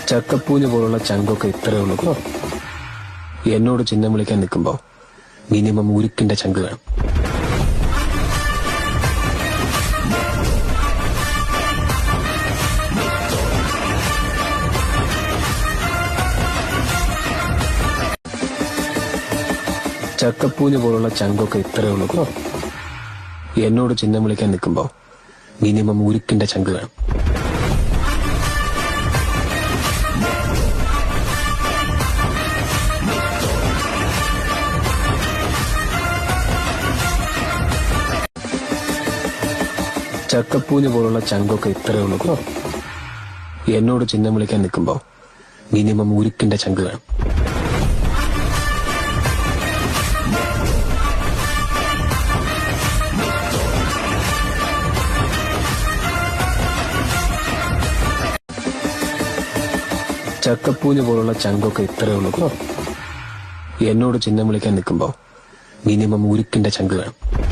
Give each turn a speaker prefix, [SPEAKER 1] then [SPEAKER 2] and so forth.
[SPEAKER 1] ചക്കപ്പൂഞ്ഞ് പോലുള്ള ചങ്കൊക്കെ ഇത്രയേ ഉള്ളൂ. എന്നോട് ചിഹ്നം വിളിക്കാൻ നിൽക്കുമ്പോ മിനിമം ഉരുക്കിന്റെ ചങ്ക് വേണം. ചക്കപ്പൂഞ്ഞ് പോലുള്ള ചങ്കൊക്കെ ഇത്രയേ ഉള്ളൂ. എന്നോട് ചിഹ്നം വിളിക്കാൻ നിൽക്കുമ്പോ മിനിമം ഉരുക്കിന്റെ ചങ്ക് വേണം. ചക്കപ്പൂഞ്ഞ് പോലുള്ള ചങ്കൊക്കെ ഇത്രയേ ഉള്ളൂ. എന്നോട് ചിഹ്നം വിളിക്കാൻ നിൽക്കുമ്പോ മിനിമം ഉരുക്കിന്റെ ചങ്ക് വേണം. ചക്കപ്പൂഞ്ഞ് പോലുള്ള ചങ്കൊക്കെ ഇത്രയേ ഉള്ളൂ. എന്നോട് ചിഹ്നം വിളിക്കാൻ നിൽക്കുമ്പോ മിനിമം ഉരുക്കിന്റെ ചങ്ക് വേണം.